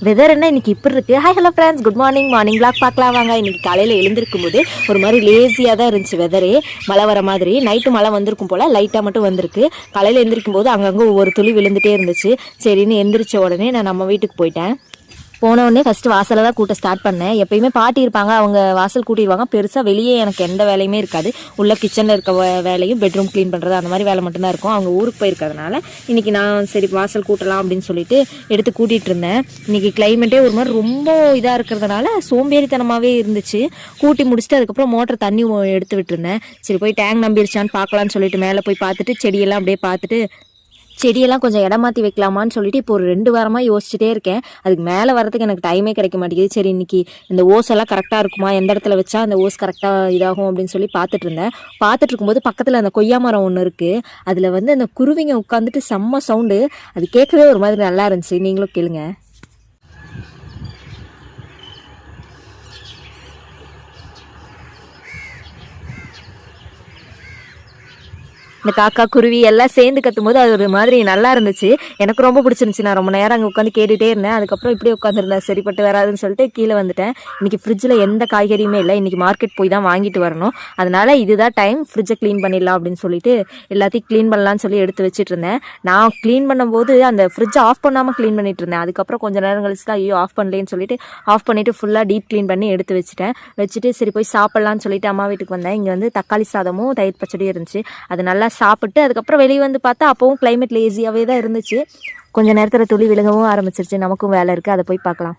Weather என்ன இன்னைக்கு இப்படி இருக்குது. Hi hello friends, good morning. Morning blog பார்க்கலாம் வாங்க. இன்றைக்கி காலையில் எழுந்திருக்கும் போது ஒரு மாதிரி லேசியாக தான் இருந்துச்சு வெதரே. மழை வர மாதிரி நைட்டு மழை வந்திருக்கும் போல் லைட்டாக மட்டும் வந்திருக்கு. காலையில் எழுந்திருக்கும் போது அங்கங்கே ஒவ்வொரு துளி விழுந்துகிட்டே இருந்துச்சு. சரின்னு எந்திரிச்ச உடனே நான் நம்ம வீட்டுக்கு போயிட்டேன். போனவுடனே ஃபஸ்ட்டு வாசலில் தான் கூட்ட ஸ்டார்ட் பண்ணேன். எப்பயுமே பாட்டி இருப்பாங்க, அவங்க வாசல் கூட்டிடுவாங்க. பெருசாக வெளியே எனக்கு எந்த வேலையுமே இருக்காது. உள்ள கிச்சனில் இருக்க வேலையும் பெட்ரூம் க்ளீன் பண்ணுறது அந்த மாதிரி வேலை மட்டும்தான் இருக்கும். அவங்க ஊருக்கு போயிருக்கிறதுனால இன்றைக்கி நான் சரி வாசல் கூட்டலாம் அப்படின்னு சொல்லிட்டு எடுத்து கூட்டிகிட்டு இருந்தேன். இன்றைக்கி கிளைமேட்டே ஒரு மாதிரி ரொம்ப இதாக இருக்கிறதுனால சோம்பேறித்தனமாகவே இருந்துச்சு. கூட்டி முடிச்சுட்டு அதுக்கப்புறம் மோட்டர் தண்ணி எடுத்து விட்டுருந்தேன். சரி போய் டேங்க் நம்பிருச்சான்னு பார்க்கலான்னு சொல்லிட்டு மேலே போய் பார்த்துட்டு செடியெல்லாம் அப்படியே பார்த்துட்டு செடியெல்லாம் கொஞ்சம் இடம் மாற்றி வைக்கலாமான்னு சொல்லிட்டு இப்போ ஒரு 2 வாரமாக யோசிச்சுட்டே இருக்கேன். அதுக்கு மேலே வரதுக்கு எனக்கு டைமே கிடைக்க மாட்டேங்குது. சரி இன்னைக்கு இந்த ஓஸ் எல்லாம் கரெக்டாக இருக்குமா, எந்த இடத்துல வச்சா அந்த ஓஸ் கரெக்டாக இதாகும் அப்படின்னு சொல்லி பார்த்துட்டு இருந்தேன். பார்த்துட்டு இருக்கும்போது பக்கத்தில் அந்த கொய்யா மரம் ஒன்று இருக்குது. அதில் வந்து அந்த குருவிங்க உட்காந்துட்டு செம்ம சவுண்டு. அது கேட்கவே ஒரு மாதிரி நல்லா இருந்துச்சு. நீங்களும் கேளுங்க. இந்த காக்கா குருவி எல்லாம் சேர்ந்து கத்தும்போது அது ஒரு மாதிரி நல்லா இருந்துச்சு. எனக்கு ரொம்ப பிடிச்சிருந்துச்சு. நான் ரொம்ப நேரம் அங்கே உட்காந்து கேட்டுகிட்டே இருந்தேன். அதுக்கப்புறம் இப்படியே உட்காந்துருந்தேன். சரிப்பட்டு வராதுன்னு சொல்லிட்டு கீழே வந்துட்டேன். இன்றைக்கி ஃப்ரிட்ஜில் எந்த காய்கறியுமே இல்லை. இன்றைக்கி மார்க்கெட் போய் தான் வாங்கிட்டு வரணும். அதனால் இதுதான் டைம், ஃப்ரிட்ஜை க்ளீன் பண்ணிடலாம் அப்படின்னு சொல்லிட்டு எல்லாத்தையும் க்ளீன் பண்ணலான்னு சொல்லி எடுத்து வச்சுட்டு இருந்தேன். நான் க்ளீன் பண்ணும்போது அந்த ஃப்ரிட்ஜை ஆஃப் பண்ணாமல் க்ளீன் பண்ணிட்டு இருந்தேன். அதுக்கப்புறம் கொஞ்சம் நேரம் கழிச்சு தான் ஐயோ ஆஃப் பண்ணலேன்னு சொல்லிட்டு ஆஃப் பண்ணிவிட்டு ஃபுல்லாக டீப் க்ளீன் பண்ணி எடுத்து வச்சுட்டு சரி போய் சாப்பிட்லான்னு சொல்லிட்டு அம்மா வீட்டுக்கு வந்தேன். இங்கே வந்து தக்காளி சாதமும் தயிர் பச்சடியும் இருந்துச்சு. அது நல்லா சாப்பிட்டு அதுக்கப்புறம் வெளியே வந்து பார்த்தா அப்பவும் கிளைமேட் லேசியாகவே தான் இருந்துச்சு. கொஞ்சம் நேரத்தில் துளி விழுகவும் ஆரம்பிச்சிருச்சு. நமக்கும் வேலை இருக்குது, அதை போய் பார்க்கலாம்.